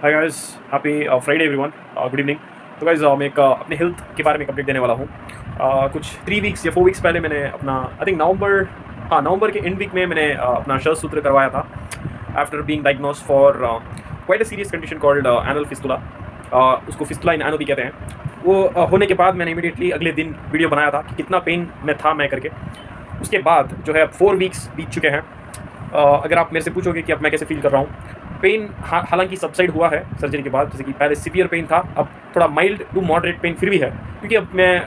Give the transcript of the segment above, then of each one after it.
Hi guys, happy Friday everyone, good evening. तो guys मैं एक अपने हेल्थ के बारे में एक अपडेट देने वाला हूँ। कुछ 3 वीक्स या 4 वीक्स पहले मैंने अपना आई थिंक नवंबर के एंड वीक में मैंने अपना शस्त्र सूत्र करवाया था after being diagnose for quite a serious condition called anal fistula. उसको फिस्टुला इन एनो भी कहते हैं। वो होने के बाद मैंने इमीडिएटली अगले दिन वीडियो बनाया था कि कितना पेन में था मैं करके। उसके बाद जो है अब 4 वीक्स बीत चुके हैं। अगर आप मेरे से पूछोगे कि अब मैं कैसे फील कर रहा हूँ, पेन हालांकि सबसाइड हुआ है सर्जरी के बाद। जैसे कि पहले सीवियर पेन था, अब थोड़ा माइल्ड टू मॉडरेट पेन फिर भी है, क्योंकि अब मैं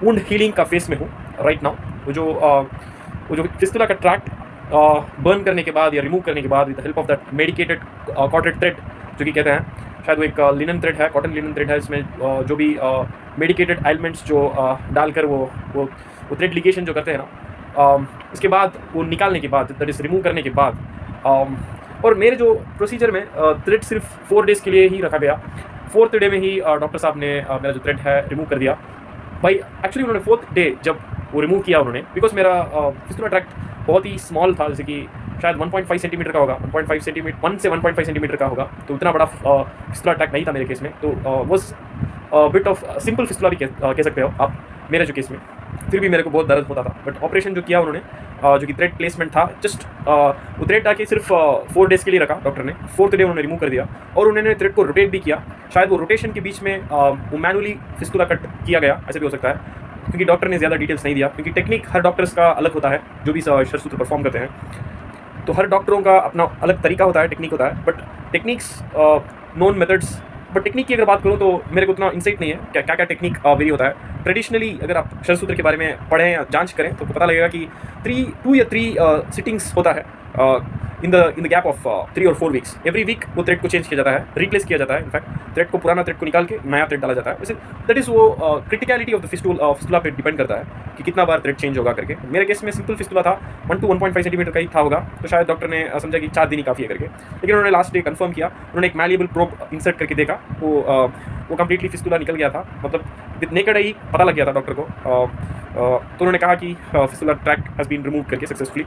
वुंड हीलिंग का फेस में हूँ राइट नाउ। वो जो फिस्टुला का ट्रैक्ट बर्न करने के बाद या रिमूव करने के बाद with the help of that medicated coated thread, जो कि कहते हैं, शायद वो एक लिनन थ्रेड है, कॉटन लिनन थ्रेड है। इसमें जो भी मेडिकेटेड एलिमेंट्स जो डालकर वो थ्रेड लिगेशन जो करते हैं ना, इसके बाद वो निकालने के बाद, दैट इज रिमूव करने के बाद, और मेरे जो प्रोसीजर में थ्रेड सिर्फ 4 डेज़ के लिए ही रखा गया। 4th डे में ही डॉक्टर साहब ने मेरा जो थ्रेड है रिमूव कर दिया। भाई एक्चुअली उन्होंने 4th डे जब वो रिमूव किया उन्होंने, बिकॉज मेरा फिस्टुला ट्रैक्ट बहुत ही स्मॉल था, जैसे कि शायद 1.5 सेंटीमीटर का होगा, 1.5 सेंटीमीटर 1 से 1.5 सेंटीमीटर का होगा। तो इतना बड़ा फिस्टुला ट्रैक्ट नहीं था मेरे केस में। तो was bit of simple fistula भी कह सकते हो आप मेरे जो केस में। फिर भी मेरे को बहुत दर्द होता था, बट ऑपरेशन जो किया उन्होंने, जो कि थ्रेड प्लेसमेंट था, जस्ट वो थ्रेड आके सिर्फ 4 डेज़ के लिए रखा डॉक्टर ने। 4th डे उन्होंने रिमूव कर दिया और उन्होंने थ्रेड को रोटेट भी किया। शायद वो रोटेशन के बीच में वो मैनुअली फिस्टुला कट किया गया, ऐसे भी हो सकता है, क्योंकि डॉक्टर ने ज़्यादा डिटेल्स नहीं दिया, क्योंकि टेक्निक हर डॉक्टर्स का अलग होता है जो भी शस्त्र परफॉर्म करते हैं। तो हर डॉक्टरों का अपना अलग तरीका होता है, टेक्निक होता है, but techniques non methods. But technique की अगर बात करूँ तो मेरे को उतना इंसाइट नहीं है क्या क्या टेक्निक वेरी होता है। ट्रेडिशनली अगर आप शस्त्र के बारे में पढ़ें या जांच करें तो पता लगेगा कि 2 या 3 सिटिंग्स होता है इन द गैप ऑफ 3 और 4 वीक्स। एवरी वीक वो थ्रेड को चेंज किया जाता है, रिप्लेस किया जाता है। इनफैक्ट थ्रेड को, पुराना थ्रेड को निकाल के नया थ्रेड डाला जाता है। वैसे दैट इज़ वो क्रिटिकलिटी ऑफ द फिस्टुला पे डिपेंड करता है कि कितना बार थ्रेड चेंज होगा करके। मेरे केस में सिंपल फिस्टुला था, 1 to 1.5 सेंटीमीटर का ही था होगा, तो शायद डॉक्टर ने समझा कि 4 दिन ही काफ़ी है करके। लेकिन उन्होंने लास्ट डे कंफर्म किया, उन्होंने एक मैलिएबल प्रोब इंसर्ट करके देखा, वो कंप्लीटली फिस्टुला निकल गया था। मतलब विद नेकेड आई पता लग गया था डॉक्टर को। तो उन्होंने कहा कि fistula tract has been remove करके सक्सेसफुली।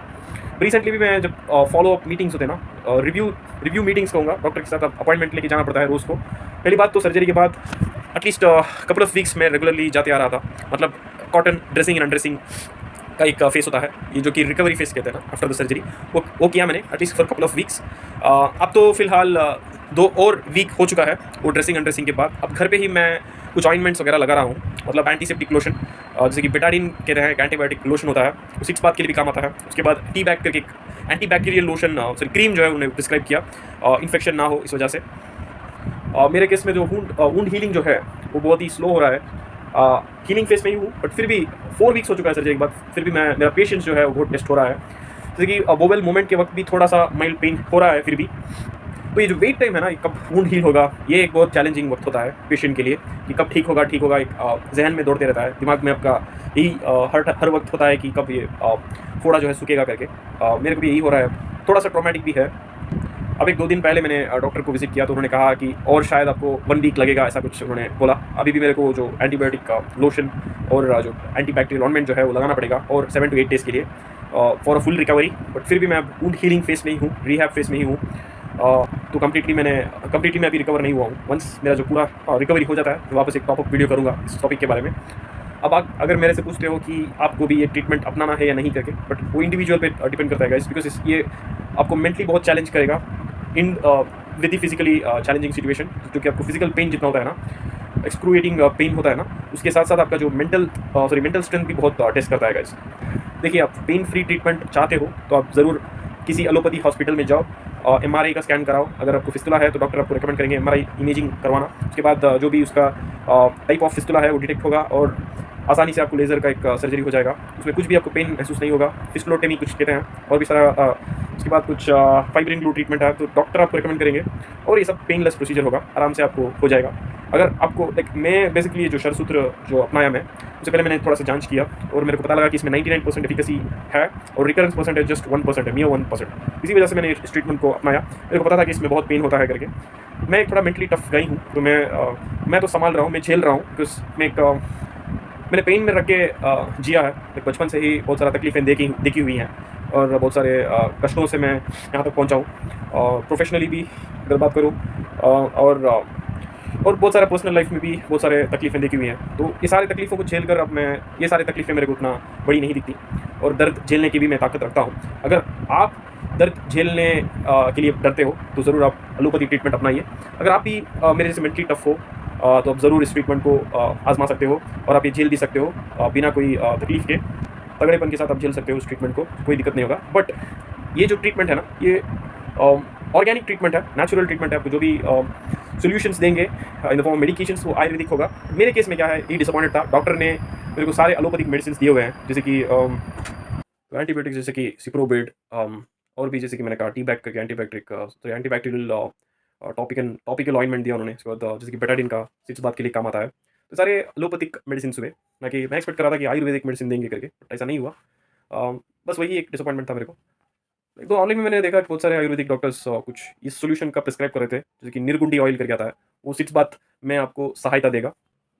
रिसेंटली भी मैं जब फॉलो अप मीटिंग्स होते हैं ना, रिव्यू मीटिंग्स कहूँगा, डॉक्टर के साथ अपॉइंटमेंट लेके जाना पड़ता है रोज़ को। पहली बात तो सर्जरी के बाद एटलीस्ट कपल ऑफ वीक्स में रेगुलरली जाते आ रहा था। मतलब कॉटन ड्रेसिंग एंड अनड्रेसिंग का एक फेस होता है, ये जो कि रिकवरी फेस कहते हैं ना आफ्टर द सर्जरी, वो किया मैंने at least for couple of weeks. अब तो फिलहाल 2 और वीक हो चुका है वो ड्रेसिंग अनड्रेसिंग के बाद। अब घर पे ही मैं कुछ ऑइंटमेंट्स वगैरह लगा रहा हूँ, मतलब एंटीसेप्टिक लोशन, जैसे कि बेटाडीन कहते हैं, एक एंटीबायोटिक लोशन होता है, वो 6 बात के लिए भी काम आता है। उसके बाद टी बैग करके एक anti bacterial lotion, sorry cream जो है उन्हें प्रिस्क्राइब किया, इन्फेक्शन ना हो इस वजह से। मेरे केस में जो वुंड हीलिंग जो है वो बहुत ही स्लो हो रहा है। हीलिंग फेस में ही हूँ, बट फिर भी 4 वीक्स हो चुका है सर्जरी के बाद, फिर भी मेरा पेशेंस जो है वो बहुत टेस्ट हो रहा है। जैसे कि बोवेल मूवमेंट के वक्त भी थोड़ा सा माइल्ड पेन हो रहा है फिर भी। तो ये जो वेट टाइम है ना, कब वुंड हील होगा, ये एक बहुत चैलेंजिंग वक्त होता है पेशेंट के लिए, कि कब ठीक होगा। एक जहन में दौड़ते रहता है, दिमाग में आपका यही हर वक्त होता है कि कब ये फोड़ा जो है सूखेगा करके। मेरे को भी यही हो रहा है, थोड़ा सा ट्रॉमेटिक भी है। अब 1-2 दिन पहले मैंने डॉक्टर को विजिट किया, तो उन्होंने कहा कि और शायद आपको 1 वीक लगेगा, ऐसा कुछ उन्होंने बोला। अभी भी मेरे को जो एंटीबायोटिक का लोशन और जो एंटीबैक्टीरियल ऑइंटमेंट जो है वो लगाना पड़ेगा, और 7 to 8 डेज़ के लिए for a full recovery. But फिर भी मैं वुंड हीलिंग फेस में ही हूँ, रिहैब फेस में ही हूँ। तो कंप्लीटली मैं अभी रिकवर नहीं हुआ हूँ। वंस मेरा जो पूरा रिकवरी हो जाता है तो वापस एक टॉप अप वीडियो करूँगा इस टॉपिक के बारे में। अब आप अगर मेरे से पूछते हो कि आपको भी ये ट्रीटमेंट अपनाना है या नहीं करके, बट वो इंडिविजुअल पे डिपेंड करता है गाइस, बिकॉज ये आपको मेंटली बहुत चैलेंज करेगा in with the physically challenging situation, जो कि आपको फिजिकल पेन जितना होता है ना, एक्सक्रूएटिंग पेन होता है ना, उसके साथ साथ आपका जो मेंटल स्ट्रेंथ भी बहुत टेस्ट करता है गाइस। देखिए, आप पेन फ्री ट्रीटमेंट चाहते हो तो आप ज़रूर किसी एलोपैथी हॉस्पिटल में जाओ, MRI का स्कैन कराओ। अगर आपको फिस्टुला है तो डॉक्टर आपको रिकमेंड करेंगे MRI इमेजिंग करवाना। उसके बाद जो भी उसका टाइप ऑफ फिस्टुला है वो डिटेक्ट होगा, और आसानी से आपको लेज़र का एक सर्जरी हो जाएगा। उसमें कुछ भी आपको पेन महसूस नहीं होगा। फिस्टुलोटमी कुछ कहते हैं, और भी सारा उसके बाद कुछ फाइब्रिन ग्लू ट्रीटमेंट है, तो डॉक्टर आपको रिकमेंड करेंगे, और ये सब पेनलेस प्रोसीजर होगा, आराम से आपको हो जाएगा। अगर आपको मैं बेसिकली जो शस्त्र जो अपनाया मैं, उससे पहले मैंने थोड़ा सा जांच किया और मेरे को पता लगा कि इसमें 99% एफिकेसी है, और रिकरेंस परसेंटेज जस्ट 1% है, 1%। इसी वजह से मैंने इस ट्रीटमेंट को अपनाया। मेरे को पता था कि इसमें बहुत पेन होता है करके। मैं थोड़ा मेंटली टफ गई हूँ, तो मैं तो संभाल रहा हूँ, मैं झेल रहा हूँ, बिकॉज मैंने पेन में रख के जिया है। बचपन से ही बहुत सारा तकलीफ़ें देखी हुई हैं, और बहुत सारे कष्टों से मैं यहाँ तक पहुँचा हूँ। और प्रोफेशनली भी अगर बात करूँ और बहुत सारे पर्सनल लाइफ में भी बहुत सारे तकलीफ़ें देखी हुई हैं। तो ये सारी तकलीफ़ों को झेल कर अब मैं ये सारी तकलीफ़ें मेरे को उतना बड़ी नहीं दिखती और दर्द झेलने की भी मैं ताकत रखता हूँ। अगर आप दर्द झेलने के लिए डरते हो तो ज़रूर आप एलोपैथी ट्रीटमेंट अपनाइए। अगर आप भी मेरे जैसे मेंटली टफ़ हो तो आप ज़रूर इस ट्रीटमेंट को आज़मा सकते हो और आप ये झेल भी सकते हो बिना कोई तकलीफ़ के। तगड़ेपन के साथ आप झेल सकते हो उस ट्रीटमेंट को, कोई दिक्कत नहीं होगा। बट ये जो ट्रीटमेंट है ना, ये ऑर्गेनिक ट्रीटमेंट है, नेचुरल ट्रीटमेंट है। आपको जो भी सॉल्यूशंस देंगे in the form of medications वो आयुर्वेदिक होगा। मेरे केस में क्या है, ये डिसअपॉइंटेड था। डॉक्टर ने मेरे को सारे एलोपैथिक मेडिसिन दिए हुए हैं, जैसे कि एंटीबायोटिक्स जैसे कि सिप्रोबिड, और भी जैसे कि मैंने कहा टी-बैक करके एंटीबायोटिक तो एंटीबैक्टीरियल टॉपिकल ऑइंटमेंट दिया उन्होंने। उसके बाद जैसे कि बेटाडीन का सिट्स बात के लिए काम आता है। तो सारे एलोपैथिक मेडिसिन हुए, ना कि मैं एक्सपेक्ट कर रहा था कि आयुर्वेदिक मेडिसिन देंगे करके, बट ऐसा नहीं हुआ। बस वही एक डिसअपॉइंटमेंट था मेरे को। तो ऑनलाइन में मैंने देखा कि बहुत सारे आयुर्वेदिक डॉक्टर्स कुछ इस सॉल्यूशन का प्रिस्क्राइब कर रहे थे, जैसे कि निर्गुंडी ऑयल करके आता है, वो सिट्स बात में आपको सहायता देगा।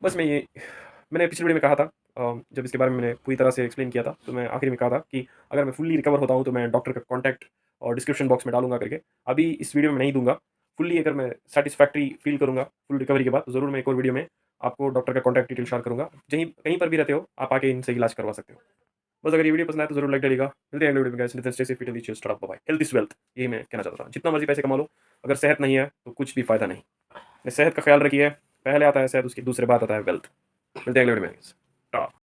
बस मैंने पिछली वीडियो में कहा था, जब इसके बारे में मैंने पूरी तरह से एक्सप्लेन किया था, तो मैं आखिर में कहा था कि अगर मैं फुल्ली रिकवर होता हूँ तो मैं डॉक्टर का कॉन्टैक्ट और डिस्क्रिप्शन बॉक्स में डालूंगा करके। अभी इस वीडियो में नहीं दूंगा। फुल्ली अगर मैं सेटिस्फैक्ट्री फील करूंगा फुल रिकवरी के बाद, तो ज़रूर मैं एक और वीडियो में आपको डॉक्टर का कॉन्टैक्ट डिटेल शेयर करूंगा। कहीं पर भी रहते हो आप आके इनसे इलाज करवा सकते हो। बस अगर ये वीडियो पसंद आए तो जरूर लाइक डालिएगा। मिलते हैं अगले वीडियो में guys. Stay safe, fit and cheers, tata, bye bye. Health is wealth, यही मैं कहना चाहता था। जितना मर्जी पैसे कमा लो, अगर सेहत नहीं है तो कुछ भी फायदा नहीं। सेहत का ख्याल रखिए, पहले आता है सेहत, उसके दूसरे बात आता है वेल्थ। मिलते हैं अगले वीडियो में। टाटा।